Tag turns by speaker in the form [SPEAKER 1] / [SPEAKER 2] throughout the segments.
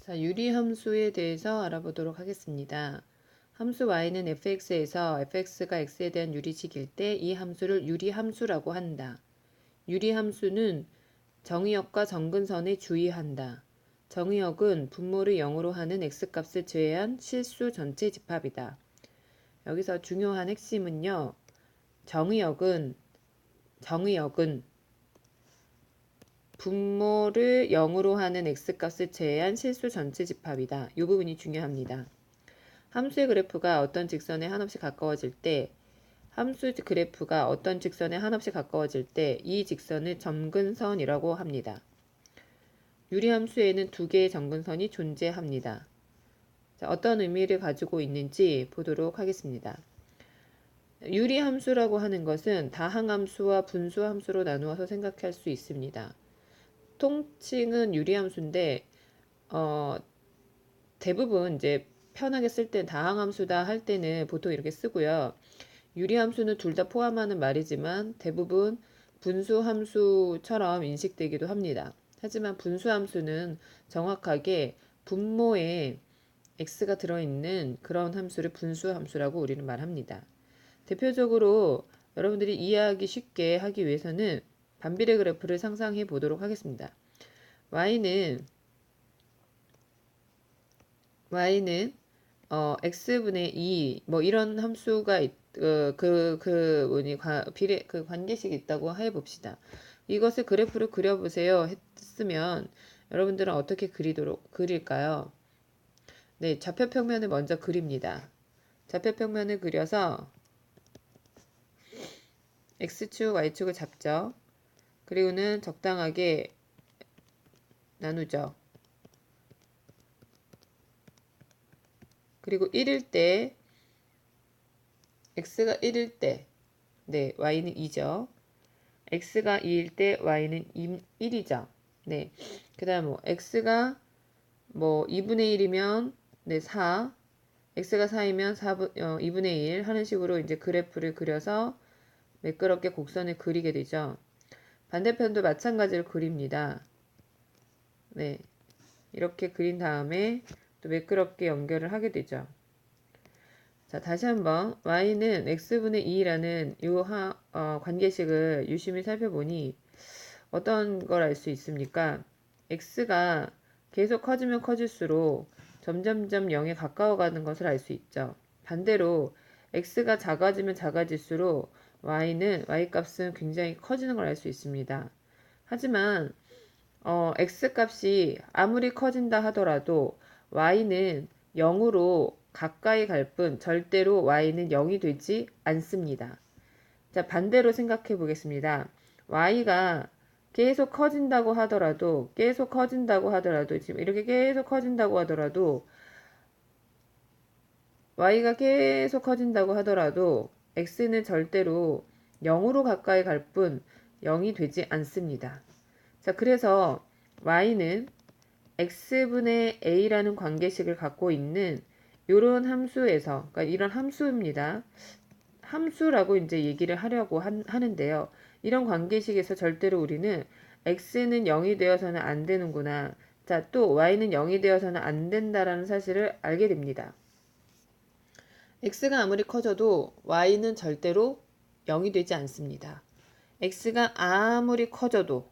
[SPEAKER 1] 자, 유리함수에 대해서 알아보도록 하겠습니다. 함수 y는 fx에서 fx가 x에 대한 유리식일 때 이 함수를 유리함수라고 한다. 유리함수는 정의역과 정근선에 주의한다. 정의역은 분모를 0으로 하는 x값을 제외한 실수 전체 집합이다. 여기서 중요한 핵심은요. 정의역은 분모를 0으로 하는 x값을 제외한 실수 전체 집합이다. 이 부분이 중요합니다. 함수의 그래프가 어떤 직선에 한없이 가까워질 때 이 직선을 점근선이라고 합니다. 유리함수에는 두 개의 점근선이 존재합니다. 자, 어떤 의미를 가지고 있는지 보도록 하겠습니다. 유리함수라고 하는 것은 다항함수와 분수함수로 나누어서 생각할 수 있습니다. 통칭은 유리함수인데 대부분 이제 편하게 쓸 땐 다항함수다 할 때는 보통 이렇게 쓰고요. 유리함수는 둘 다 포함하는 말이지만 대부분 분수함수처럼 인식되기도 합니다. 하지만 분수함수는 정확하게 분모에 x가 들어있는 그런 함수를 분수함수라고 우리는 말합니다. 대표적으로 여러분들이 이해하기 쉽게 하기 위해서는 반비례 그래프를 상상해 보도록 하겠습니다. y는 x분의 2 뭐 이런 함수가 그 관계식이 있다고 해 봅시다. 이것을 그래프로 그려보세요 했으면 여러분들은 어떻게 그릴까요? 네, 좌표평면을 먼저 그립니다. 좌표평면을 그려서 x축, y축을 잡죠. 그리고는 적당하게 나누죠. 그리고 1일 때 x가 1일 때 네, y는 2죠. x가 2일 때 y는 1이죠. 네. 그다음 뭐 x가 뭐 2분의 1이면 네, 4. x가 4이면 2분의 1 하는 식으로 이제 그래프를 그려서 매끄럽게 곡선을 그리게 되죠. 반대편도 마찬가지로 그립니다. 네. 이렇게 그린 다음에 또 매끄럽게 연결을 하게 되죠. 자, 다시 한번 y는 x분의 2라는 이 관계식을 유심히 살펴보니 어떤 걸 알 수 있습니까? x가 계속 커지면 커질수록 점점점 0에 가까워가는 것을 알 수 있죠. 반대로 x가 작아지면 작아질수록 y값은 굉장히 커지는 걸 알 수 있습니다. 하지만 x값이 아무리 커진다 하더라도 y는 0으로 가까이 갈 뿐 절대로 y는 0이 되지 않습니다. 자, 반대로 생각해 보겠습니다. y가 계속 커진다고 하더라도 지금 이렇게 계속 커진다고 하더라도 y가 계속 커진다고 하더라도 x는 절대로 0으로 가까이 갈 뿐 0이 되지 않습니다. 자, 그래서 y는 x분의 a라는 관계식을 갖고 있는 이런 함수에서, 그러니까 이런 함수입니다. 함수라고 이제 얘기를 하려고 하는데요. 이런 관계식에서 절대로 우리는 x는 0이 되어서는 안 되는구나. 자, 또 y는 0이 되어서는 안 된다라는 사실을 알게 됩니다. x가 아무리 커져도 y는 절대로 0이 되지 않습니다. x가 아무리 커져도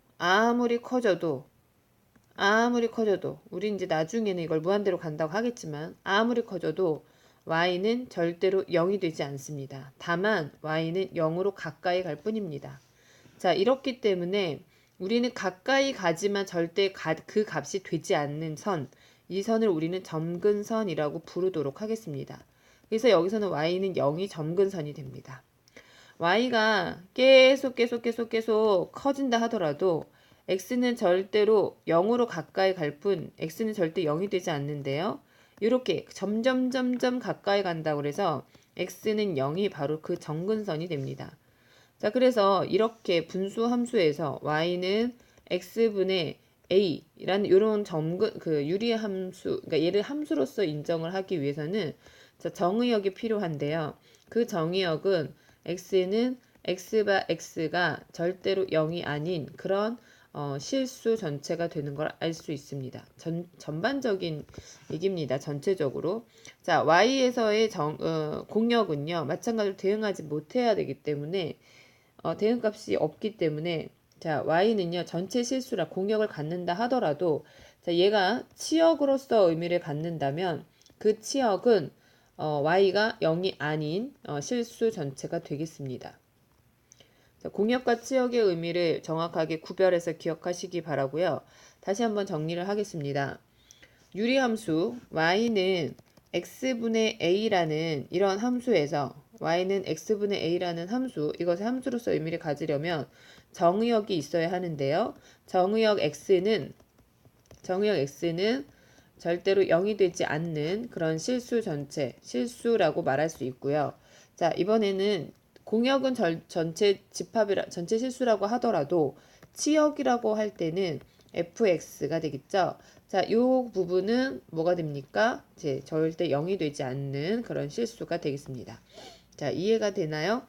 [SPEAKER 1] 우리 이제 나중에는 이걸 무한대로 간다고 하겠지만 아무리 커져도 y는 절대로 0이 되지 않습니다. 다만 y는 0으로 가까이 갈 뿐입니다. 자, 이렇기 때문에 우리는 가까이 가지만 절대 그 값이 되지 않는 선, 이 선을 우리는 점근선이라고 부르도록 하겠습니다. 그래서 여기서는 y는 0이 점근선이 됩니다. y가 계속 커진다 하더라도 x는 절대로 0으로 가까이 갈 뿐 x는 절대 0이 되지 않는데요. 이렇게 점점 가까이 간다고 해서 x는 0이 바로 그 점근선이 됩니다. 자, 그래서 이렇게 분수 함수에서 y는 x분의 a라는 이런 유리 함수, 그러니까 얘를 함수로서 인정을 하기 위해서는 자, 정의역이 필요한데요. 그 정의역은 x는 x가 절대로 0이 아닌 그런 실수 전체가 되는 걸 알 수 있습니다. 전반적인 얘기입니다. 전체적으로. 자, y에서의 공역은요. 마찬가지로 대응하지 못해야 되기 때문에 대응값이 없기 때문에 자, y는요. 전체 실수라 공역을 갖는다 하더라도 자, 얘가 치역으로서 의미를 갖는다면 그 치역은 y가 0이 아닌 실수 전체가 되겠습니다. 자, 공역과 치역의 의미를 정확하게 구별해서 기억하시기 바라고요. 다시 한번 정리를 하겠습니다. 유리함수 y는 x분의 a라는 이런 함수에서 y는 x분의 a라는 함수, 이것의 함수로서 의미를 가지려면 정의역이 있어야 하는데요. 정의역 x는 절대로 0이 되지 않는 그런 실수 전체, 실수라고 말할 수 있고요. 자, 이번에는 공역은 전체 실수라고 하더라도 치역이라고 할 때는 fx가 되겠죠. 자, 이 부분은 뭐가 됩니까? 절대 0이 되지 않는 그런 실수가 되겠습니다. 자, 이해가 되나요?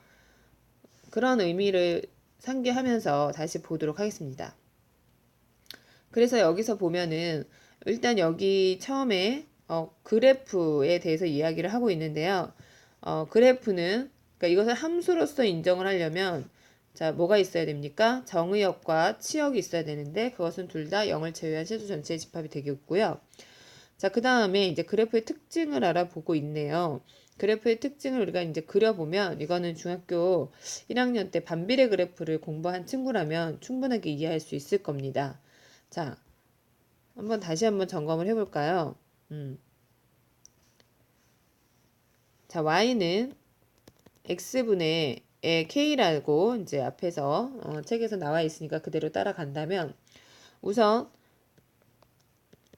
[SPEAKER 1] 그런 의미를 상기하면서 다시 보도록 하겠습니다. 그래서 여기서 보면은 일단 여기 처음에 그래프에 대해서 이야기를 하고 있는데요. 그래프는 그러니까 이것을 함수로서 인정을 하려면 자, 뭐가 있어야 됩니까? 정의역과 치역이 있어야 되는데 그것은 둘 다 0을 제외한 실수 전체의 집합이 되겠고요. 자, 그 다음에 이제 그래프의 특징을 알아보고 있네요. 그래프의 특징을 우리가 이제 그려보면 이거는 중학교 1학년 때 반비례 그래프를 공부한 친구라면 충분하게 이해할 수 있을 겁니다. 자, 다시 한번 점검을 해볼까요? 자, y는 x분의 k라고 이제 앞에서 책에서 나와 있으니까 그대로 따라간다면 우선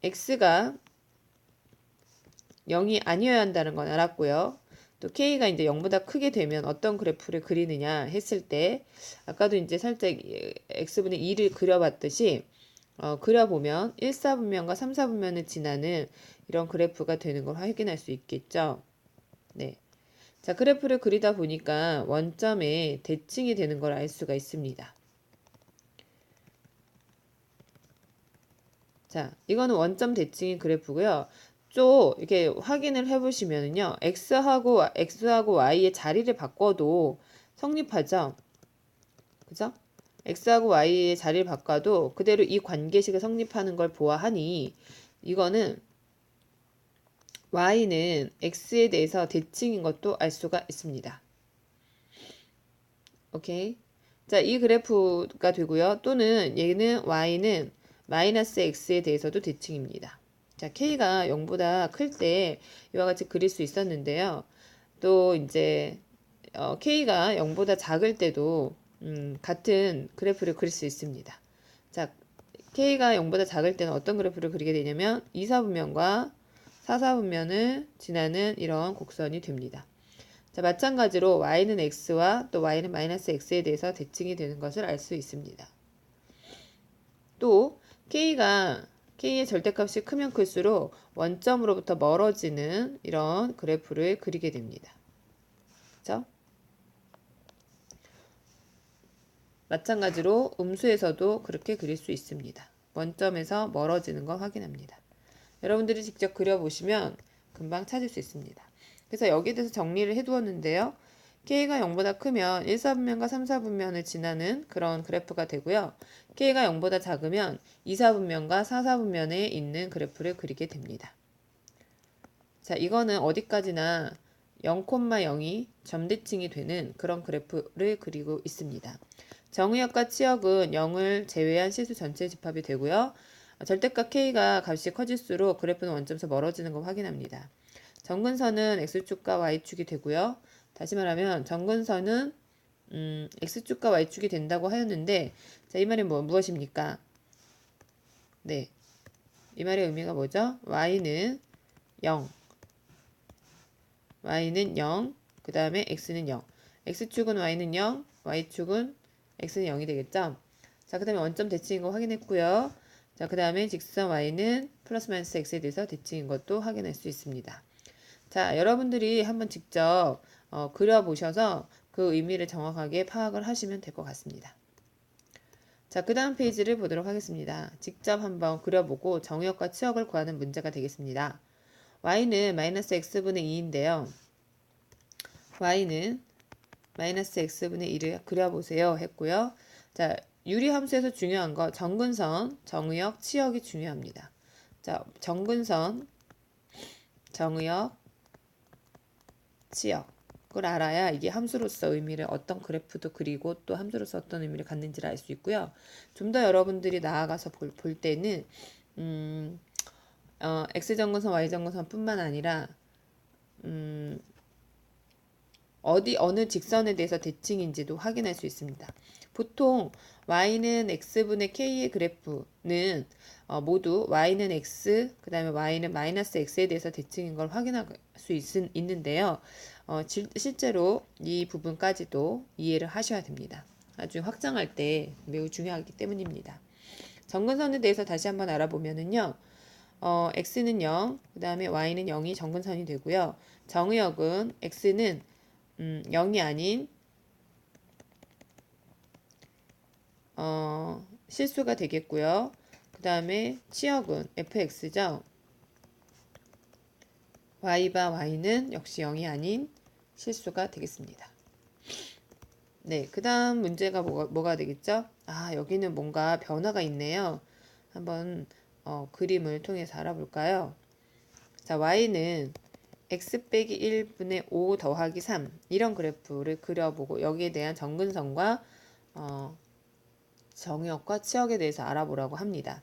[SPEAKER 1] x가 0이 아니어야 한다는 건 알았고요. 또 k가 이제 0보다 크게 되면 어떤 그래프를 그리느냐 했을 때 아까도 이제 살짝 x분의 2를 그려봤듯이 그려보면 1, 4분면과 3, 4분면을 지나는 이런 그래프가 되는 걸 확인할 수 있겠죠. 네. 자, 그래프를 그리다 보니까 원점에 대칭이 되는 걸 알 수가 있습니다. 자, 이거는 원점 대칭인 그래프고요. 쭉 이렇게 확인을 해보시면은요, x하고 y의 자리를 바꿔도 성립하죠. 그죠? x하고 y의 자리를 바꿔도 그대로 이 관계식을 성립하는 걸 보아하니 이거는 y는 x에 대해서 대칭인 것도 알 수가 있습니다. 오케이. 자, 이 그래프가 되고요. 또는 얘는 y는 마이너스 x에 대해서도 대칭입니다. 자, k가 0보다 클 때 이와 같이 그릴 수 있었는데요. 또 이제 k가 0보다 작을 때도 같은 그래프를 그릴 수 있습니다. 자, k가 0보다 작을 때는 어떤 그래프를 그리게 되냐면 2, 4분면과 4, 4분면을 지나는 이런 곡선이 됩니다. 자, 마찬가지로 y는 x와 또 y는 마이너스 x에 대해서 대칭이 되는 것을 알 수 있습니다. 또 k의 절대값이 크면 클수록 원점으로부터 멀어지는 이런 그래프를 그리게 됩니다. 그렇죠? 마찬가지로 음수에서도 그렇게 그릴 수 있습니다. 원점에서 멀어지는 거 확인합니다. 여러분들이 직접 그려보시면 금방 찾을 수 있습니다. 그래서 여기에 대해서 정리를 해두었는데요. K가 0보다 크면 1, 4분면과 3, 4분면을 지나는 그런 그래프가 되고요. K가 0보다 작으면 2, 4분면과 4, 4분면에 있는 그래프를 그리게 됩니다. 자, 이거는 어디까지나 0,0이 점대칭이 되는 그런 그래프를 그리고 있습니다. 정의역과 치역은 0을 제외한 실수 전체 집합이 되고요. 절대값 K가 값이 커질수록 그래프는 원점에서 멀어지는 걸 확인합니다. 정근선은 X축과 Y축이 되고요. 다시 말하면 정근선은 X축과 Y축이 된다고 하였는데 자, 이 말이 무엇입니까? 네, 이 말의 의미가 뭐죠? Y는 0, 그 다음에 X는 0. X축은 Y는 0, Y축은 X는 0이 되겠죠? 자, 그 다음에 원점 대칭인 거 확인했고요. 자, 그 다음에 직선 Y는 플러스 마이너스 X에 대해서 대칭인 것도 확인할 수 있습니다. 자, 여러분들이 한번 직접 그려보셔서 그 의미를 정확하게 파악을 하시면 될 것 같습니다. 자, 그 다음 페이지를 보도록 하겠습니다. 직접 한번 그려보고 정의역과 치역을 구하는 문제가 되겠습니다. y는 마이너스 x분의 2인데요. y는 마이너스 x분의 1을 그려보세요 했고요. 자, 유리함수에서 중요한 거 정근선, 정의역, 치역이 중요합니다. 자, 정근선, 정의역, 치역 그걸 알아야 이게 함수로서 의미를 어떤 그래프도 그리고 또 함수로서 어떤 의미를 갖는지를 알 수 있고요. 좀 더 여러분들이 나아가서 볼 때는 x정근선, y정근선 뿐만 아니라 어느 직선에 대해서 대칭인지도 확인할 수 있습니다. 보통 y는 x분의 k의 그래프는 모두 y는 x, 그 다음에 y는 마이너스 x에 대해서 대칭인 걸 확인할 수 있는데요. 실제로 이 부분까지도 이해를 하셔야 됩니다. 나중에 확장할 때 매우 중요하기 때문입니다. 정근선에 대해서 다시 한번 알아보면은요. x는 0, 그 다음에 y는 0이 정근선이 되고요. 정의역은 x는 0이 아닌 실수가 되겠고요. 그 다음에 치역은 fx죠. y바 y는 역시 0이 아닌 실수가 되겠습니다. 네, 그 다음 문제가 뭐가 되겠죠? 아, 여기는 뭔가 변화가 있네요. 한번 그림을 통해서 알아볼까요? 자, y는 x 빼기 1분의 5 더하기 3 이런 그래프를 그려보고 여기에 대한 정근선과 정의역과 치역에 대해서 알아보라고 합니다.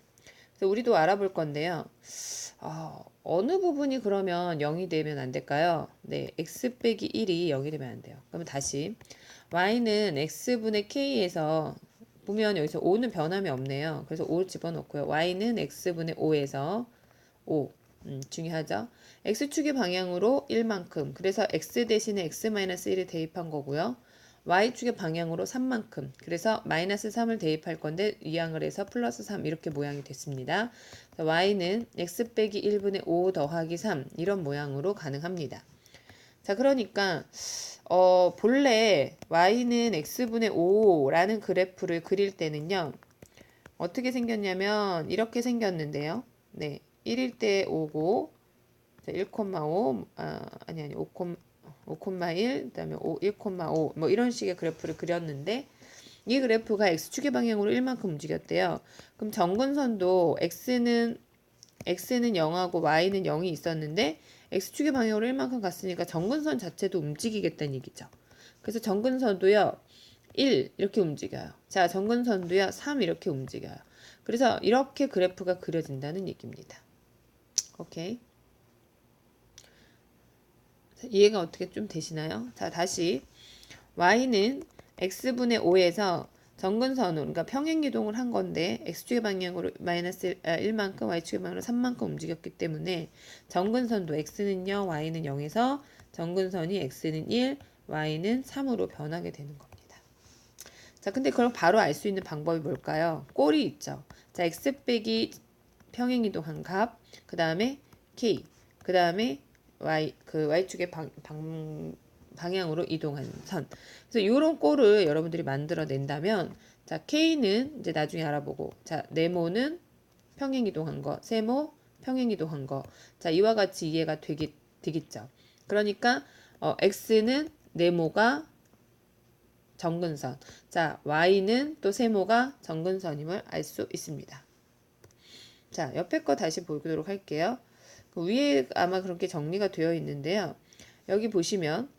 [SPEAKER 1] 그래서 우리도 알아볼 건데요. 어느 부분이 그러면 0이 되면 안 될까요? 네, x 빼기 1이 0이 되면 안 돼요. 그러면 다시 y는 x분의 k에서 보면 여기서 5는 변함이 없네요. 그래서 5 집어넣고요. y는 x분의 5에서 5 중요하죠. x축의 방향으로 1만큼 그래서 x 대신에 x-1을 대입한 거고요. y축의 방향으로 3만큼 그래서 마이너스 3을 대입할 건데 이항을 해서 플러스 3 이렇게 모양이 됐습니다. y는 x 빼기 1분의 5 더하기 3 이런 모양으로 가능합니다. 자, 그러니까 본래 y는 x분의 5라는 그래프를 그릴 때는요. 어떻게 생겼냐면 이렇게 생겼는데요. 네, 1일 때 5고 1,5 아니 5,1 그다음에 1,5 뭐 이런 식의 그래프를 그렸는데 이 그래프가 x축의 방향으로 1만큼 움직였대요. 그럼 정근선도 x는 0하고 y는 0이 있었는데 x축의 방향으로 1만큼 갔으니까 정근선 자체도 움직이겠다는 얘기죠. 그래서 정근선도요. 1 이렇게 움직여요. 자, 정근선도요. 3 이렇게 움직여요. 그래서 이렇게 그래프가 그려진다는 얘기입니다. 오케이. 이해가 어떻게 좀 되시나요? 자, 다시 y는 x분의 5에서 정근선으로 그러니까 평행이동을 한 건데 x축의 방향으로 마이너스 1만큼 y축의 방향으로 3만큼 움직였기 때문에 정근선도 x는 0, y는 0에서 정근선이 x는 1, y는 3으로 변하게 되는 겁니다. 자, 근데 그걸 바로 알 수 있는 방법이 뭘까요? 꼴이 있죠. 자, x 빼기 평행이동한 값, 그 다음에 k, 그 다음에 y축의 방향으로 이동하는 선. 그래서 이런 꼴을 여러분들이 만들어 낸다면, 자, k는 이제 나중에 알아보고, 자, 네모는 평행 이동한 거, 세모 평행 이동한 거. 자, 이와 같이 이해가 되겠죠. 그러니까 x는 네모가 정근선. 자, y는 또 세모가 정근선임을 알 수 있습니다. 자, 옆에 거 다시 보도록 할게요. 그 위에 아마 그렇게 정리가 되어 있는데요. 여기 보시면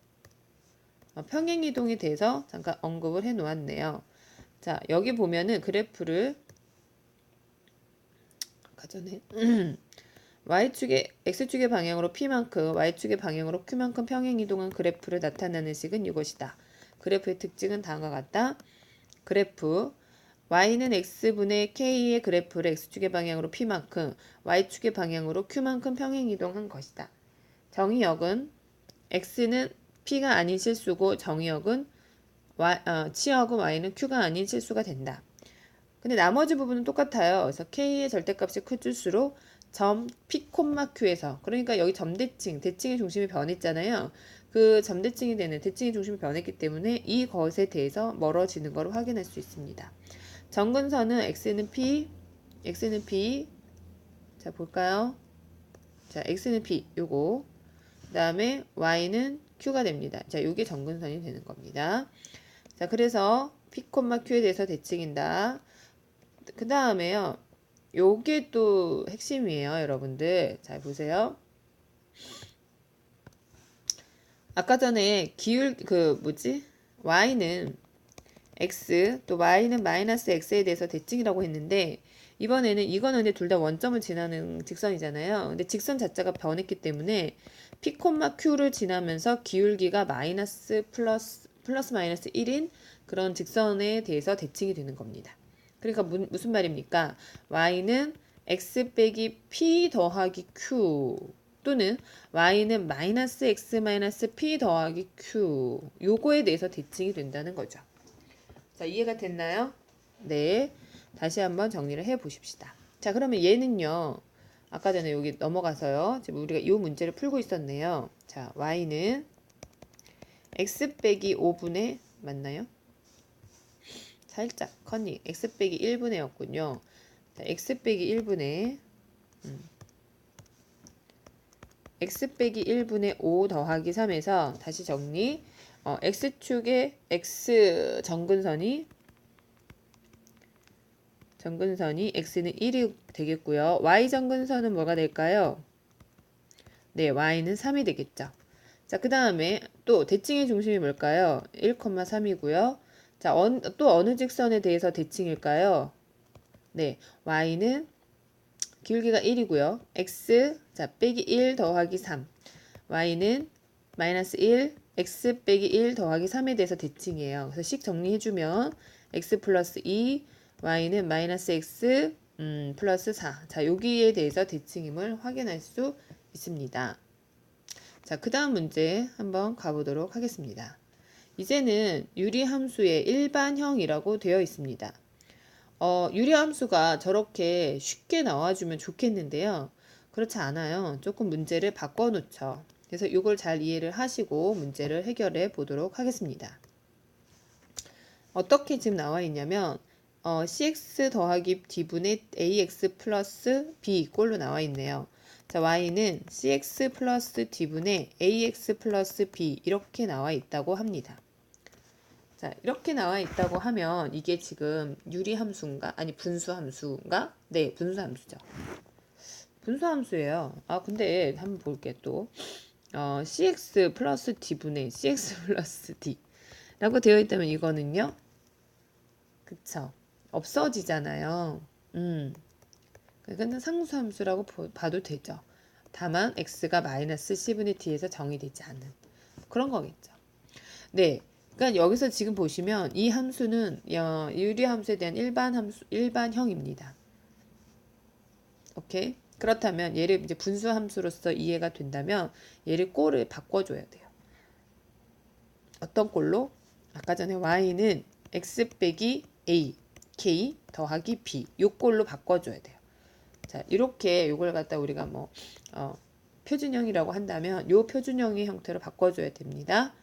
[SPEAKER 1] 평행이동에 대해서 잠깐 언급을 해 놓았네요. 자, 여기 보면은 그래프를 아까 전에 x축의 방향으로 p만큼 y축의 방향으로 q만큼 평행이동한 그래프를 나타내는 식은 이것이다. 그래프의 특징은 다음과 같다. 그래프 y는 x분의 k의 그래프를 x축의 방향으로 p만큼 y축의 방향으로 q만큼 평행이동한 것이다. 정의역은 x는 p가 아닌 실수고 정의역은 치역은 y는 q가 아닌 실수가 된다. 근데 나머지 부분은 똑같아요. 그래서 k의 절대값이 클수록 점 p, q에서 그러니까 여기 대칭의 중심이 변했잖아요. 그 대칭의 중심이 변했기 때문에 이것에 대해서 멀어지는 것을 확인할 수 있습니다. 정근선은 x는 p. 자, 볼까요? 자, x는 p 요거. 그다음에 y는 q가 됩니다. 자, 요게 정근선이 되는 겁니다. 자, 그래서 p, q에 대해서 대칭인다. 그다음에요. 요게 또 핵심이에요, 여러분들. 잘 보세요. 아까 전에 기울 y는 x 또 y는 마이너스 x에 대해서 대칭이라고 했는데 이번에는 이거는 근데 둘 다 원점을 지나는 직선이잖아요. 근데 직선 자체가 변했기 때문에 p, q를 지나면서 기울기가 마이너스 플러스 마이너스 1인 그런 직선에 대해서 대칭이 되는 겁니다. 그러니까 무슨 말입니까? y는 x 빼기 p 더하기 q 또는 y는 마이너스 x 마이너스 p 더하기 q 요거에 대해서 대칭이 된다는 거죠. 자, 이해가 됐나요? 네. 다시 한번 정리를 해 보십시다. 자, 그러면 얘는요. 아까 전에 여기 넘어가서요. 지금 우리가 이 문제를 풀고 있었네요. 자, y는 x 빼기 5분의 맞나요? 살짝 커닝 x 빼기 1분의였군요. 자, x 빼기 1분의 x 빼기 1분의 5 더하기 3에서 다시 정리. x축의 x 정근선이 x는 1이 되겠고요. y 정근선은 뭐가 될까요? 네, y는 3이 되겠죠. 자, 그 다음에 또 대칭의 중심이 뭘까요? 1,3이고요. 자, 또 어느 직선에 대해서 대칭일까요? 네, y는 기울기가 1이고요. x 자 빼기 1 더하기 3 y는 마이너스 1 x 빼기 1 더하기 3에 대해서 대칭이에요. 그래서 식 정리해주면 x 플러스 2 y는 마이너스 x 플러스 4 자 여기에 대해서 대칭임을 확인할 수 있습니다. 자, 그 다음 문제 한번 가보도록 하겠습니다. 이제는 유리함수의 일반형이라고 되어 있습니다. 유리함수가 저렇게 쉽게 나와주면 좋겠는데요. 그렇지 않아요. 조금 문제를 바꿔놓죠. 그래서 이걸 잘 이해를 하시고 문제를 해결해 보도록 하겠습니다. 어떻게 지금 나와 있냐면 cx 더하기 d분의 ax 플러스 b 꼴로 나와 있네요. 자, y는 cx 플러스 d분의 ax 플러스 b 이렇게 나와 있다고 합니다. 자, 이렇게 나와 있다고 하면 이게 지금 유리함수인가? 아니 분수함수인가? 네, 분수함수죠. 분수함수예요. 아, 근데 한번 볼게 또. cx 플러스 d분의 cx 플러스 d 라고 되어 있다면 이거는요. 그쵸. 없어지잖아요. 그러니까 상수함수라고 봐도 되죠. 다만 x가 마이너스 c분의 d에서 정의되지 않는 그런 거겠죠. 네. 그러니까 여기서 지금 보시면 이 함수는 유리함수에 대한 일반형입니다. 오케이? 그렇다면 얘를 이제 분수함수로서 이해가 된다면 얘를 꼴을 바꿔줘야 돼요. 어떤 꼴로? 아까 전에 y는 x 빼기 a, k 더하기 b 요 꼴로 바꿔줘야 돼요. 자, 이렇게 요걸 갖다 우리가 표준형이라고 한다면 요 표준형의 형태로 바꿔줘야 됩니다.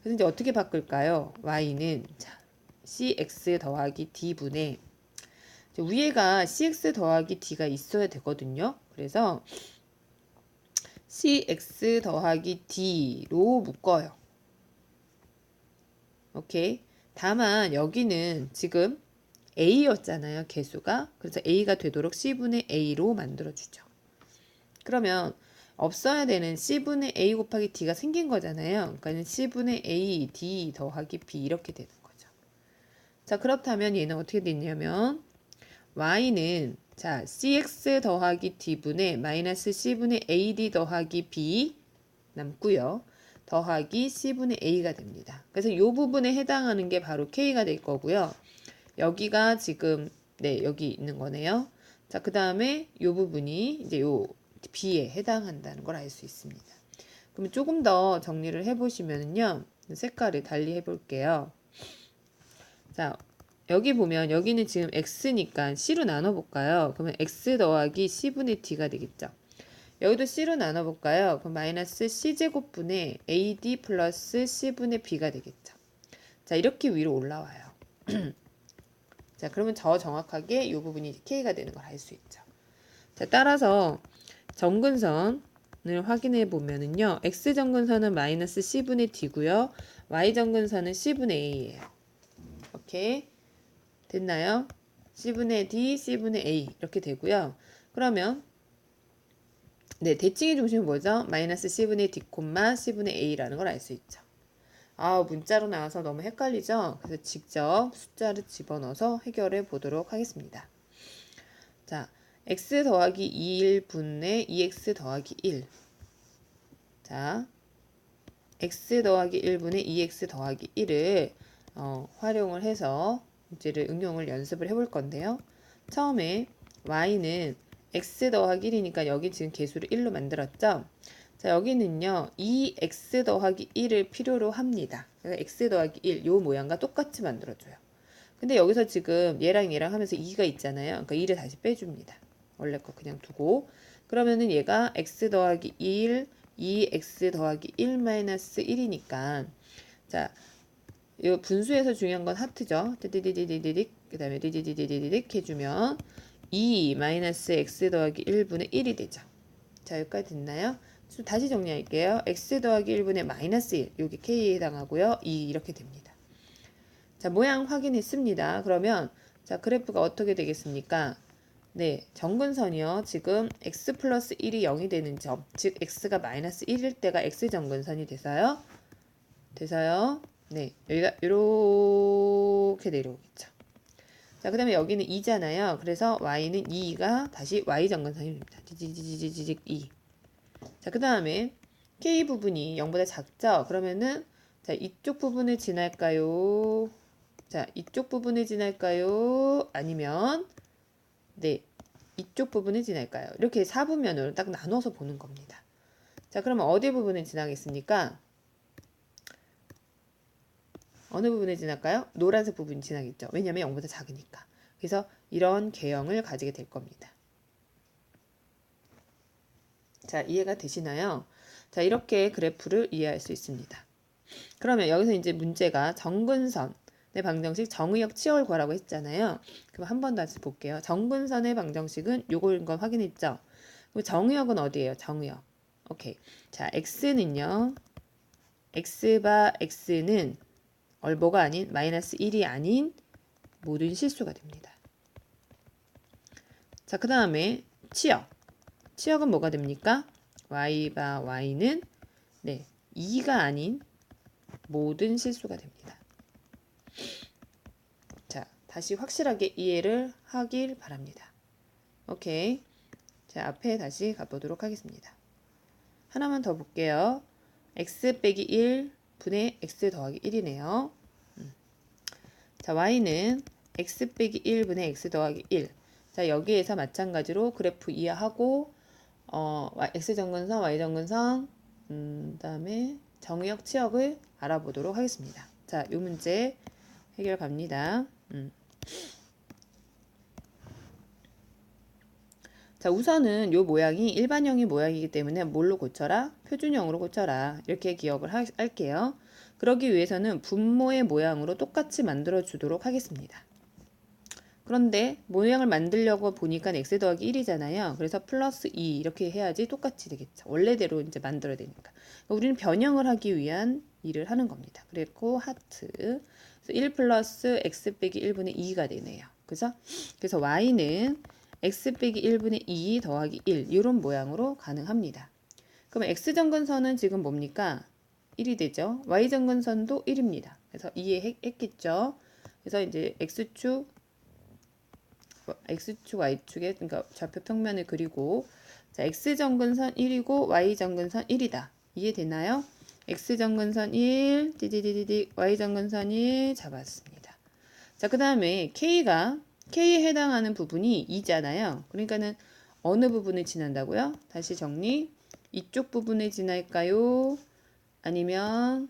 [SPEAKER 1] 그래서 이제 어떻게 바꿀까요? y는 자, cx 더하기 d분의 위에가 cx 더하기 d가 있어야 되거든요. 그래서 cx 더하기 d로 묶어요. 오케이. 다만 여기는 지금 a였잖아요. 개수가. 그래서 a가 되도록 c분의 a로 만들어주죠. 그러면 없어야 되는 c분의 a 곱하기 d가 생긴 거잖아요. 그러니까 c분의 a d 더하기 b 이렇게 되는 거죠. 자, 그렇다면 얘는 어떻게 됐냐면 y는 자 cx 더하기 d분의 마이너스 c분의 ad 더하기 b 남고요. 더하기 c분의 a가 됩니다. 그래서 이 부분에 해당하는 게 바로 k가 될 거고요. 여기가 지금 네 여기 있는 거네요. 자, 그 다음에 이 부분이 이제 요 b에 해당한다는 걸 알 수 있습니다. 그럼 조금 더 정리를 해보시면요. 색깔을 달리 해볼게요. 자, 여기 보면 여기는 지금 x니까 c로 나눠볼까요? 그러면 x 더하기 c분의 d가 되겠죠. 여기도 c로 나눠볼까요? 그럼 마이너스 c제곱분의 ad 플러스 c분의 b가 되겠죠. 자, 이렇게 위로 올라와요. 자, 자, 그러면 더 정확하게 이 부분이 이제 K가 되는 걸 알 수 있죠. 자, 따라서 정근선을 확인해 보면은요. X정근선은 마이너스 C분의 D고요. Y정근선은 C분의 A예요. 오케이. 됐나요? C분의 D, C분의 A 이렇게 되고요. 그러면 네, 대칭의 중심은 뭐죠? 마이너스 C분의 D, C분의 A라는 걸 알 수 있죠. 아, 문자로 나와서 너무 헷갈리죠? 그래서 직접 숫자를 집어넣어서 해결해 보도록 하겠습니다. 자, x 더하기 2일분의 2x 더하기 1. 자, x 더하기 1분의 2x 더하기 1을 활용을 해서 문제를 응용을 연습을 해볼 건데요. 처음에 y는 x 더하기 1이니까 여기 지금 개수를 1로 만들었죠. 자, 여기는요 2x 더하기 1을 필요로 합니다. 그래서 x 더하기 1 요 모양과 똑같이 만들어줘요. 근데 여기서 지금 얘랑 하면서 2가 있잖아요. 그러니까 2를 다시 빼줍니다. 원래 거 그냥 두고 그러면은 얘가 x 더하기 1 2x 더하기 1 마이너스 1이니까 자, 이 분수에서 중요한 건 하트죠. 디디디디디딕 그 다음에 디디디디디딕 해주면 2 마이너스 x 더하기 1분의 1이 되죠. 자, 여기까지 됐나요? 다시 정리할게요. x 더하기 1분의 마이너스 1 여기 k에 해당하고요. 2 이렇게 됩니다. 자, 모양 확인했습니다. 그러면 자, 그래프가 어떻게 되겠습니까? 네, 정근선이요. 지금 x 플러스 1이 0이 되는 점, 즉 x가 마이너스 1일 때가 x정근선이 돼서요. 네, 여기가 이렇게 내려오겠죠. 자, 그 다음에 여기는 2잖아요. 그래서 y는 2가 다시 y정근선이 됩니다. 지지지지지직 2. 자, 그 다음에 k 부분이 0보다 작죠? 그러면은 자, 이쪽 부분을 지날까요? 자, 이쪽 부분을 지날까요? 아니면 네, 이쪽 부분을 지날까요? 이렇게 4부면으로 딱 나눠서 보는 겁니다. 자, 그러면 어디 부분을 지나겠습니까? 어느 부분을 지날까요? 노란색 부분이 지나겠죠. 왜냐하면 0보다 작으니까. 그래서 이런 개형을 가지게 될 겁니다. 자, 이해가 되시나요? 자, 이렇게 그래프를 이해할 수 있습니다. 그러면 여기서 이제 문제가 정근선의 방정식 정의역 치역을 구하라고 했잖아요. 그럼 한 번 다시 볼게요. 정근선의 방정식은 요거인 건 확인했죠? 그럼 정의역은 어디예요? 정의역. 오케이. 자, x는요. x바 x는 얼보가 아닌 마이너스 1이 아닌 모든 실수가 됩니다. 자, 그 다음에 치역. 치역은 뭐가 됩니까? y바 y는 네, 2가 아닌 모든 실수가 됩니다. 자, 다시 확실하게 이해를 하길 바랍니다. 오케이. 자, 앞에 다시 가보도록 하겠습니다. 하나만 더 볼게요. x 빼기 1 분의 x 더하기 1이네요. 자, y는 x 빼기 1 분의 x 더하기 1. 자, 여기에서 마찬가지로 그래프 이해하고 x정근선, y정근선, 그다음에 정의역, 치역을 알아보도록 하겠습니다. 자, 이 문제 해결 갑니다. 자, 우선은 요 모양이 일반형의 모양이기 때문에 뭘로 고쳐라? 표준형으로 고쳐라. 이렇게 기억을 할게요. 그러기 위해서는 분모의 모양으로 똑같이 만들어 주도록 하겠습니다. 그런데 모양을 만들려고 보니까 x 더하기 1이잖아요. 그래서 플러스 2 이렇게 해야지 똑같이 되겠죠. 원래대로 이제 만들어야 되니까. 우리는 변형을 하기 위한 일을 하는 겁니다. 그리고 하트. 그래서 1 플러스 x 빼기 1분의 2가 되네요. 그래서 y는 x 빼기 1분의 2 더하기 1 이런 모양으로 가능합니다. 그럼 x정근선은 지금 뭡니까? 1이 되죠. y정근선도 1입니다. 그래서 이해했겠죠? 그래서 이제 x축, y축에 그러니까 좌표 평면을 그리고 자, x정근선 1이고 y정근선 1이다. 이해되나요? x정근선 1, 디디디디디 y정근선 1 잡았습니다. 자, 그 다음에 K에 해당하는 부분이 2잖아요. 그러니까는 어느 부분을 지난다고요? 다시 정리. 이쪽 부분을 지날까요? 아니면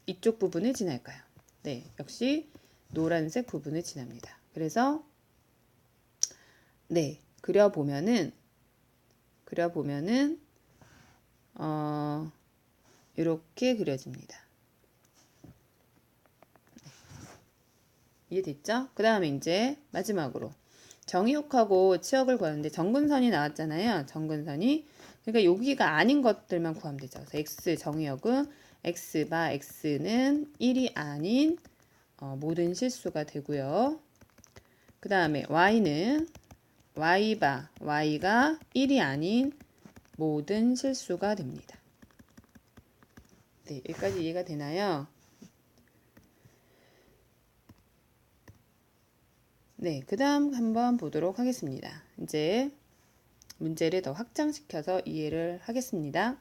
[SPEAKER 1] 이쪽 부분을 지날까요? 네, 역시 노란색 부분을 지납니다. 그래서 네, 그려보면은 이렇게 그려집니다. 이해됐죠? 그 다음에 이제 마지막으로 정의역하고 치역을 구하는데 정근선이 나왔잖아요. 정근선이. 그러니까 여기가 아닌 것들만 구하면 되죠. 그래서 x 정의역은 x바 x는 1이 아닌 모든 실수가 되고요. 그 다음에 y는 y바 y가 1이 아닌 모든 실수가 됩니다. 네, 여기까지 이해가 되나요? 네, 그 다음 한번 보도록 하겠습니다. 이제 문제를 더 확장시켜서 이해를 하겠습니다.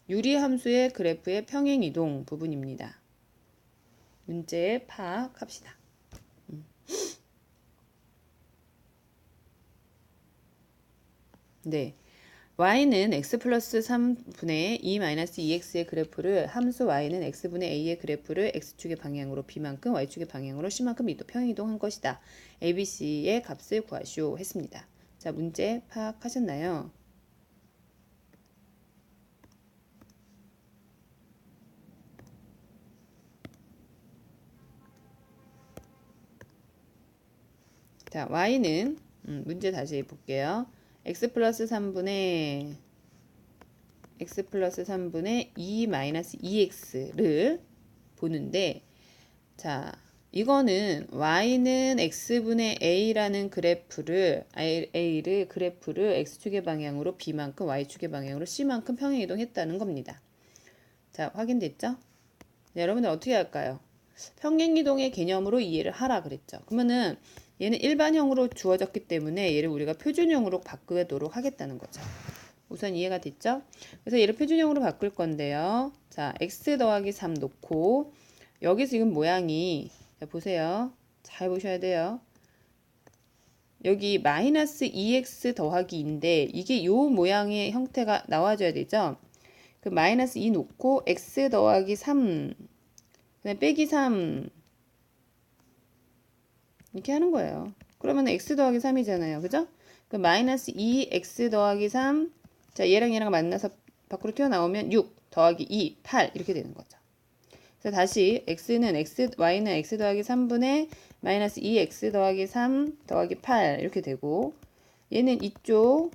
[SPEAKER 1] 유리함수의 그래프의 평행이동 부분입니다. 문제 파악합시다. 네, y는 x 플러스 3분의 2 마이너스 2x의 그래프를 함수 y는 x분의 a의 그래프를 x축의 방향으로 b만큼 y축의 방향으로 c만큼 평행이동한 것이다. abc의 값을 구하시오 했습니다. 자, 문제 파악하셨나요? 자, y는 문제 다시 볼게요. x 플러스 3분의 2 마이너스 2x를 보는데, 자, 이거는 y는 x분의 a라는 그래프를 x축의 방향으로 b만큼 y축의 방향으로 c만큼 평행이동했다는 겁니다. 자, 확인됐죠? 네, 여러분들 어떻게 할까요? 평행이동의 개념으로 이해를 하라 그랬죠. 그러면은 얘는 일반형으로 주어졌기 때문에 얘를 우리가 표준형으로 바꾸도록 하겠다는 거죠. 우선 이해가 됐죠? 그래서 얘를 표준형으로 바꿀 건데요. 자, x 더하기 3 놓고 여기 지금 모양이, 자, 보세요. 잘 보셔야 돼요. 여기 마이너스 2x 더하기 2인데 이게 요 모양의 형태가 나와줘야 되죠. 그 마이너스 2 놓고 x 더하기 3 그다음에 빼기 3 이렇게 하는 거예요. 그러면 x 더하기 3이잖아요. 그죠? 그 마이너스 2x 더하기 3, 자, 얘랑 만나서 밖으로 튀어나오면 6 더하기 2, 8 이렇게 되는 거죠. 그래서 다시 y는 x 더하기 3분의 마이너스 2x 더하기 3 더하기 8 이렇게 되고, 얘는 이쪽,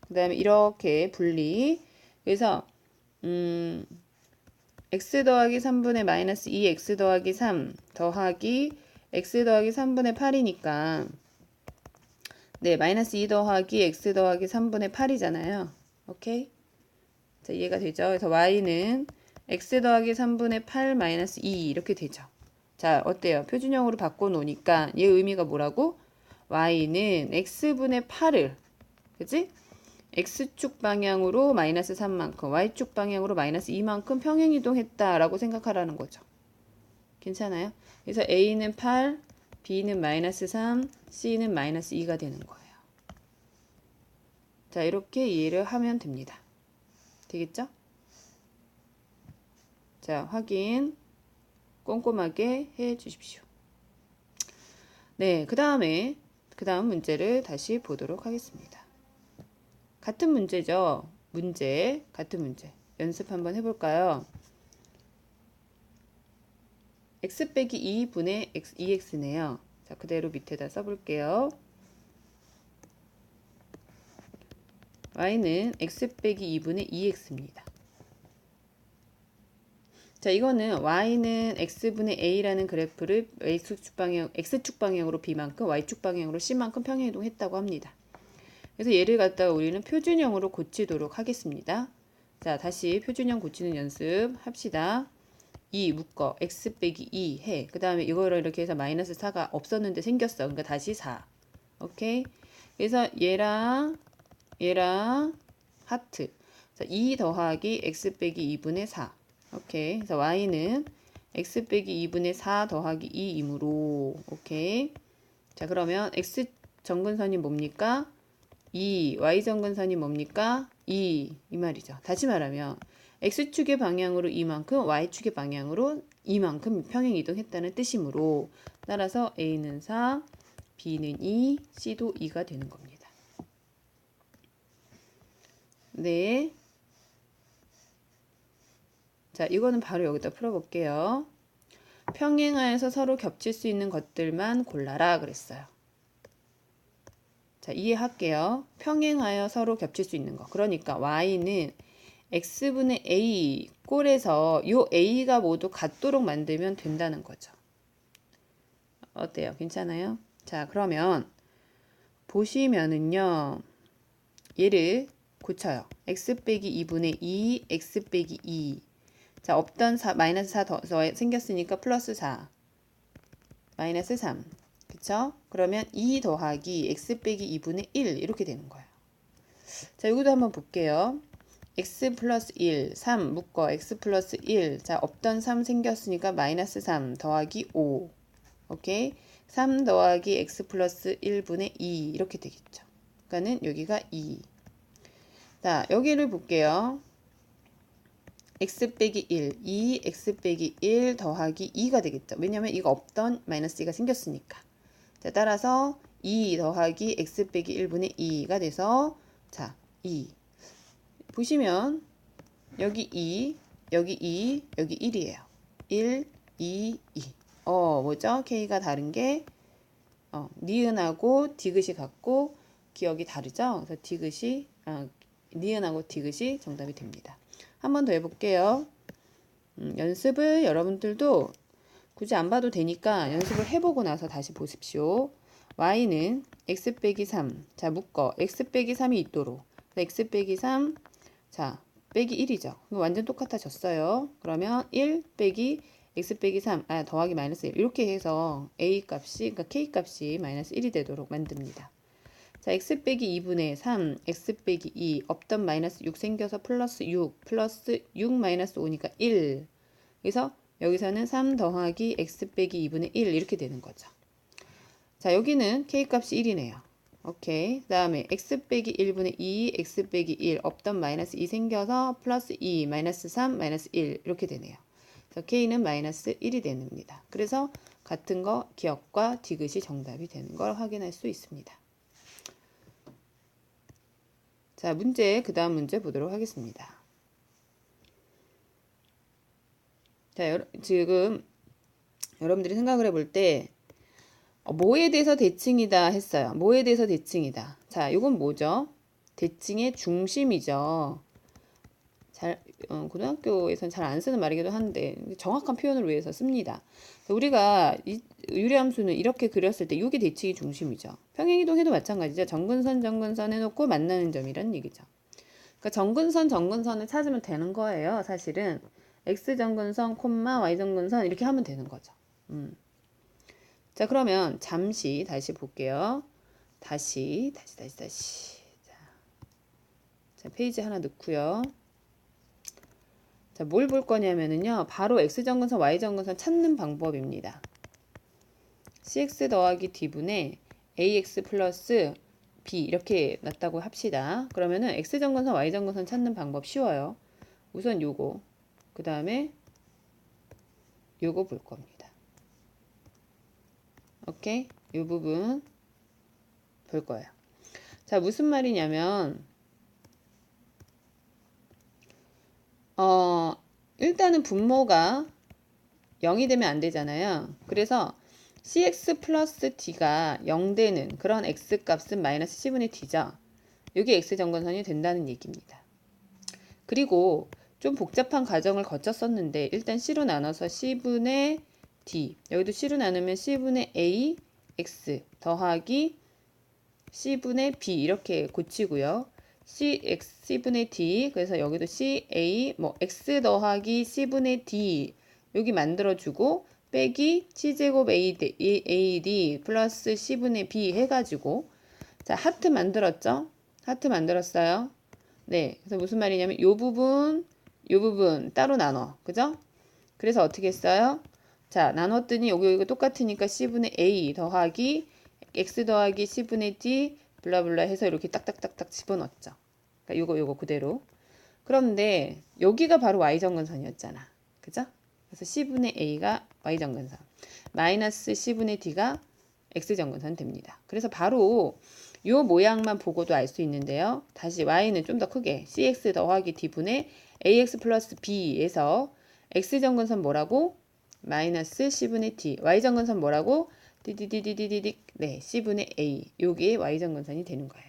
[SPEAKER 1] 그 다음에 이렇게 분리. 그래서 x 더하기 3분의 마이너스 2x 더하기 3 더하기 x 더하기 3분의 8이니까 네, 마이너스 2 더하기 x 더하기 3분의 8이잖아요. 오케이? 자, 이해가 되죠? 그래서 y는 x 더하기 3분의 8 마이너스 2 이렇게 되죠. 자, 어때요? 표준형으로 바꿔놓으니까 얘 의미가 뭐라고? y는 x분의 8을, 그치? x축 방향으로 마이너스 3만큼, y축 방향으로 마이너스 2만큼 평행이동했다라고 생각하라는 거죠. 괜찮아요? 그래서 a는 8, b는 마이너스 3, c는 마이너스 2가 되는 거예요. 자, 이렇게 이해를 하면 됩니다. 되겠죠? 자, 확인 꼼꼼하게 해 주십시오. 네, 그 다음 문제를 다시 보도록 하겠습니다. 같은 문제죠? 같은 문제. 연습 한번 해볼까요? x 빼기 2분의 2x네요. 자, 그대로 밑에다 써볼게요. y는 x 빼기 2분의 2x입니다. 자, 이거는 y는 x분의 a라는 그래프를 x축 방향으로 b만큼 y축 방향으로 c만큼 평행이동했다고 합니다. 그래서 얘를 갖다가 우리는 표준형으로 고치도록 하겠습니다. 자, 다시 표준형 고치는 연습 합시다. 2 묶어 x 빼기 2 해. 그 다음에 이거를 이렇게 해서 마이너스 4가 없었는데 생겼어. 그러니까 다시 4. 오케이? 그래서 얘랑 하트. 자, 2 더하기 x 빼기 2분의 4. 오케이. 그래서 y는 x 빼기 2분의 4 더하기 2이므로 오케이. 자, 그러면 x 정근선이 뭡니까? 2, y 정근선이 뭡니까? 2, 이 말이죠. 다시 말하면 x축의 방향으로 이만큼, y축의 방향으로 이만큼 평행이동했다는 뜻이므로 따라서 a는 4, b는 2, c도 2가 되는 겁니다. 네. 자, 이거는 바로 여기다 풀어볼게요. 평행하여서 서로 겹칠 수 있는 것들만 골라라 그랬어요. 자, 이해할게요. 평행하여 서로 겹칠 수 있는 거. 그러니까 y는 x분의 a 꼴에서 요 a가 모두 같도록 만들면 된다는 거죠. 어때요? 괜찮아요? 자, 그러면 보시면은요. 얘를 고쳐요. x 빼기 2분의 2, x 빼기 2. 자, 없던 마이너스 4 더 생겼으니까 플러스 4. 마이너스 3. 그쵸? 그러면 2 더하기 x 빼기 2분의 1 이렇게 되는 거예요. 자, 이것도 한번 볼게요. x 플러스 1, 3 묶어 x 플러스 1. 자, 없던 3 생겼으니까 마이너스 3 더하기 5. 오케이? 3 더하기 x 플러스 1분의 2 이렇게 되겠죠. 그러니까는 여기가 2. 자, 여기를 볼게요. x 빼기 1, 2, x 빼기 1 더하기 2가 되겠죠. 왜냐면 이거 없던 마이너스 2가 생겼으니까. 자, 따라서 2 더하기 x 빼기 1분의 2가 돼서 자, 2. 보시면 여기 2, 여기 2, 여기 1이에요. 1, 2, 2. 뭐죠? k가 다른 게 니은하고 디귿이 같고 기억이 다르죠? 그래서 디귿이 니은하고 디귿이 정답이 됩니다. 한 번 더 해볼게요. 연습을 여러분들도 굳이 안 봐도 되니까 연습을 해보고 나서 다시 보십시오. y는 x 빼기 3. 자, 묶어. x 빼기 3이 있도록. x 빼기 3. 자, 빼기 1이죠. 완전 똑같아졌어요. 그러면 1 빼기 x 빼기 3. 더하기 마이너스 1. 이렇게 해서 a 값이, 그러니까 k 값이 마이너스 1이 되도록 만듭니다. 자, x 빼기 2분의 3, x 빼기 2, 없던 마이너스 6 생겨서 플러스 6, 플러스 6 마이너스 5니까 1. 그래서 여기서는 3 더하기 x 빼기 2분의 1 이렇게 되는 거죠. 자, 여기는 k 값이 1이네요. 오케이. 그 다음에 x 빼기 1분의 2, x 빼기 1, 없던 마이너스 2 생겨서 플러스 2, 마이너스 3, 마이너스 1 이렇게 되네요. 그래서 k는 마이너스 1이 됩니다. 그래서 같은 거 기억과 디귿이 정답이 되는 걸 확인할 수 있습니다. 자, 문제, 그 다음 문제 보도록 하겠습니다. 자, 지금 여러분들이 생각을 해볼 때 뭐에 대해서 대칭이다 했어요. 뭐에 대해서 대칭이다. 자, 이건 뭐죠? 대칭의 중심이죠. 고등학교에서는 잘 안 쓰는 말이기도 한데 정확한 표현을 위해서 씁니다. 우리가 유리함수는 이렇게 그렸을 때 이게 대칭이 중심이죠. 평행이동해도 마찬가지죠. 정근선 해놓고 만나는 점이란 얘기죠. 그러니까 정근선을 찾으면 되는 거예요. 사실은 x정근선, y정근선 이렇게 하면 되는 거죠. 자, 그러면 잠시 다시 볼게요. 다시. 자, 페이지 하나 넣고요. 자, 뭘 볼 거냐면은요. 바로 x정근선, y정근선 찾는 방법입니다. cx 더하기 d분의 ax 플러스 b 이렇게 놨다고 합시다. 그러면은 x정근선, y정근선 찾는 방법 쉬워요. 우선 요거, 그 다음에 요거 볼 겁니다. 오케이? 요 부분 볼 거예요. 자, 무슨 말이냐면 일단은 분모가 0이 되면 안 되잖아요. 그래서 cx 플러스 d가 0 되는 그런 x 값은 마이너스 c분의 d죠. 이게 x정근선이 된다는 얘기입니다. 그리고 좀 복잡한 과정을 거쳤었는데 일단 c로 나눠서 c분의 d, 여기도 c로 나누면 c분의 a, x 더하기 c분의 b 이렇게 고치고요. c분의 d, 그래서 여기도 ca, x 더하기 c분의 d 여기 만들어주고 빼기 c제곱 ad 플러스 c분의 b 해가지고 자, 하트 만들었죠? 하트 만들었어요. 네, 그래서 무슨 말이냐면 요 부분 따로 나눠, 그죠? 그래서 어떻게 했어요? 자, 나눴더니 여기 똑같으니까 c분의 a 더하기 x 더하기 c분의 d 블라블라 해서 이렇게 딱딱딱딱 집어넣었죠. 그러니까 요거 그대로. 그런데 여기가 바로 y정근선이었잖아. 그죠? 그래서 c분의 a가 y정근선, 마이너스 c분의 d가 x정근선 됩니다. 그래서 바로 요 모양만 보고도 알 수 있는데요. 다시 y는 좀 더 크게 cx 더하기 d분의 ax 플러스 b에서 x정근선 뭐라고? 마이너스 C분의 D. Y정근선 뭐라고? 디디디디디디. 네, C분의 A. 요게 Y정근선이 되는 거예요.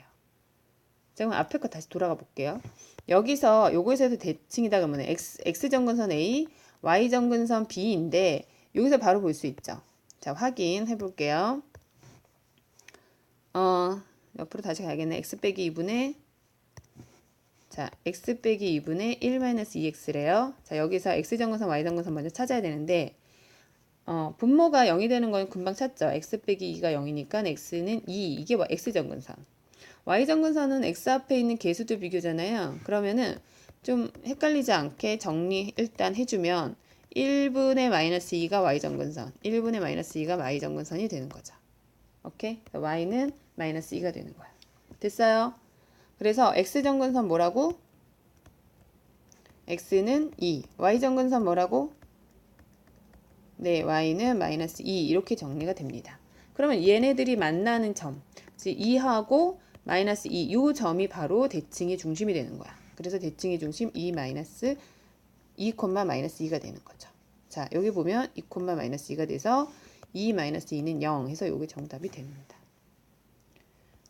[SPEAKER 1] 자, 그럼 앞에 거 다시 돌아가 볼게요. 여기서 요거에서도 대칭이다 그러면 X정근선 A, Y정근선 B인데 여기서 바로 볼 수 있죠. 자, 확인해 볼게요. 옆으로 다시 가야겠네. X 빼기 2분의 자, x 빼기 2분의 1-2x래요. 자, 여기서 x정근선, y정근선 먼저 찾아야 되는데 분모가 0이 되는 건 금방 찾죠. x 빼기 2가 0이니까 x는 2, 이게 x정근선. y정근선은 x 앞에 있는 개수도 비교잖아요. 그러면은 좀 헷갈리지 않게 정리 일단 해주면 1분의 마이너스 2가 y정근선, 1분의 마이너스 2가 y정근선이 되는 거죠. 오케이? y는 마이너스 2가 되는 거야. 됐어요? 그래서 x정근선 뭐라고? x는 2. y정근선 뭐라고? 네, y는 마이너스 2. 이렇게 정리가 됩니다. 그러면 얘네들이 만나는 점, 즉 2하고 마이너스 2, 이 점이 바로 대칭의 중심이 되는 거야. 그래서 대칭의 중심 2 마이너스 2, 마이너스 2가 되는 거죠. 자, 여기 보면 2, 마이너스 2가 돼서 2 마이너스 2는 0 해서 이게 정답이 됩니다.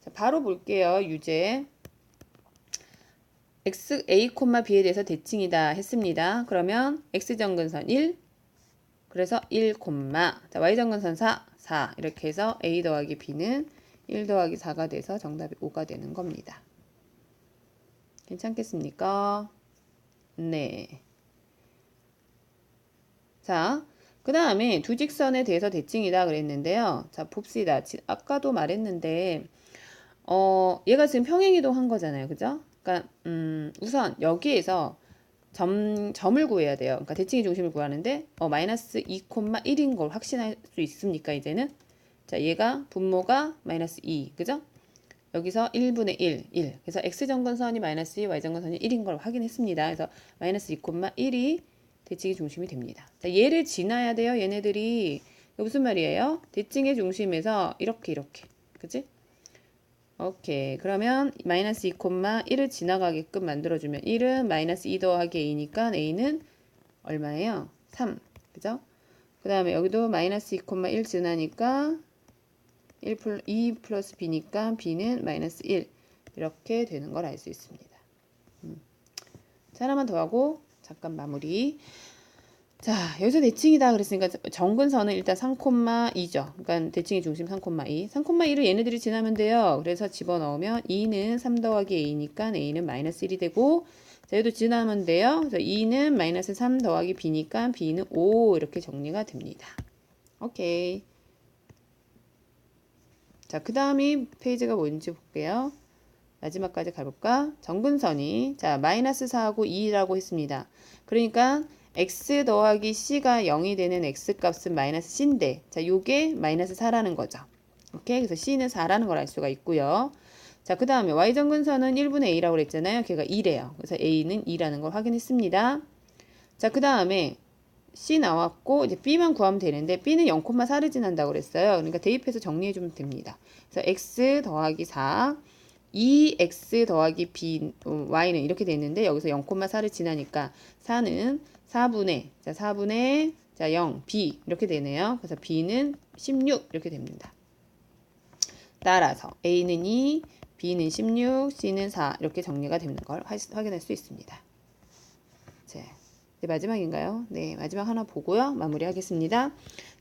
[SPEAKER 1] 자, 바로 볼게요. 유제. x, a, b에 대해서 대칭이다 했습니다. 그러면 x정근선 1, 그래서 1, 자, y정근선 4 이렇게 해서 a 더하기 b는 1 더하기 4가 돼서 정답이 5가 되는 겁니다. 괜찮겠습니까? 네. 자, 그 다음에 두 직선에 대해서 대칭이다 그랬는데요. 자, 봅시다. 아까도 말했는데 얘가 지금 평행이동 한 거잖아요. 그죠? 그러니까 우선 여기에서 점을 구해야 돼요. 그러니까 대칭의 중심을 구하는데 마이너스 2, 1인 걸 확신할 수 있습니까? 이제는 자, 얘가 분모가 마이너스 2, 그죠? 여기서 1분의 1. 그래서 x정근선이 마이너스 2, y정근선이 1인 걸 확인했습니다. 그래서 마이너스 2, 1이 대칭의 중심이 됩니다. 자, 얘를 지나야 돼요. 얘네들이 무슨 말이에요? 대칭의 중심에서 이렇게 그치? 오케이. 그러면 마이너스 2, 1을 지나가게끔 만들어주면 1은 마이너스 2 더하기 a니까 a는 얼마예요? 3. 그죠? 그 다음에 여기도 마이너스 2, 1 지나니까 2 플러스 b니까 b는 마이너스 1. 이렇게 되는 걸 알 수 있습니다. 자, 하나만 더 하고 잠깐 마무리. 자, 여기서 대칭이다 그랬으니까 정근선은 일단 3,2죠. 그러니까 대칭의 중심 3,2. 3,2를 얘네들이 지나면 돼요. 그래서 집어넣으면 2는 3 더하기 a니까 a는 마이너스 1이 되고, 자, 얘도 지나면 돼요. 그래서 2는 마이너스 3 더하기 b니까 b는 5 이렇게 정리가 됩니다. 오케이. 자, 그 다음이 페이지가 뭔지 볼게요. 마지막까지 가볼까? 정근선이 자 마이너스 4하고 2라고 했습니다. 그러니까 x 더하기 c가 0이 되는 x값은 마이너스 c인데 자 요게 마이너스 4라는 거죠. 오케이? 그래서 c는 4라는 걸 알 수가 있고요. 자, 그 다음에 y정근선은 1분의 a라고 그랬잖아요. 걔가 2래요. 그래서 a는 2라는 걸 확인했습니다. 자, 그 다음에 C 나왔고 이제 B만 구하면 되는데 B는 0,4를 지난다고 그랬어요. 그러니까 대입해서 정리해 주면 됩니다. 그래서 x 더하기 4 2x 더하기 b y는 이렇게 됐는데 여기서 0,4를 지나니까 4는 4분의 자 4분의 자 0 b 이렇게 되네요. 그래서 b는 16 이렇게 됩니다. 따라서 a는 2 b는 16 c는 4 이렇게 정리가 되는 걸 확인할 수 있습니다. 자, 네, 마지막인가요? 네, 마지막 하나 보고요. 마무리하겠습니다.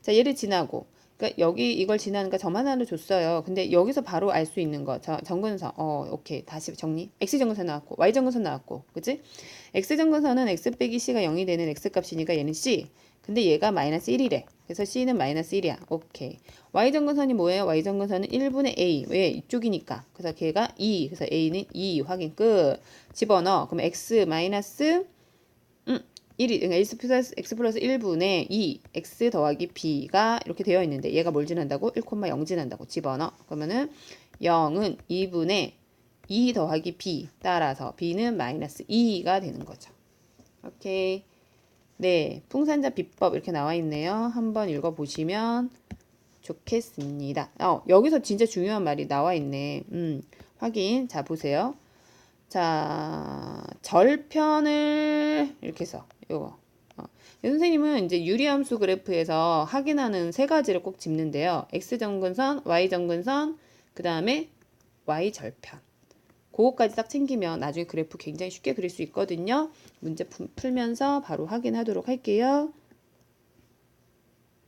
[SPEAKER 1] 자, 얘를 지나고 그러니까 여기 이걸 지나니까 점 하나를 줬어요. 근데 여기서 바로 알 수 있는 거. 정근선. 오케이. 다시 정리. x정근선 나왔고 y정근선 나왔고. 그치? x정근선은 x 빼기 c가 0이 되는 x값이니까 얘는 c. 근데 얘가 마이너스 1이래. 그래서 c는 마이너스 1이야. 오케이. y정근선이 뭐예요? y정근선은 1분의 a. 왜? 이쪽이니까. 그래서 걔가 2. 그래서 a는 2. 확인 끝. 집어넣어. 그럼 x 마이너스 1이 x 플러스 1분의 2 x 더하기 b가 이렇게 되어 있는데 얘가 뭘 지난다고? 1,0 지난다고 집어넣어. 그러면은 0은 2분의 2 더하기 b 따라서 b는 마이너스 2가 되는 거죠. 오케이. 네, 풍산자 비법 이렇게 나와 있네요. 한번 읽어보시면 좋겠습니다. 여기서 진짜 중요한 말이 나와 있네. 확인. 자, 보세요. 자, 절편을 이렇게 해서 요거 선생님은 이제 유리함수 그래프에서 확인하는 세 가지를 꼭 짚는데요. x정근선, y정근선, 그 다음에 y절편. 그거까지 딱 챙기면 나중에 그래프 굉장히 쉽게 그릴 수 있거든요. 문제 풀면서 바로 확인하도록 할게요.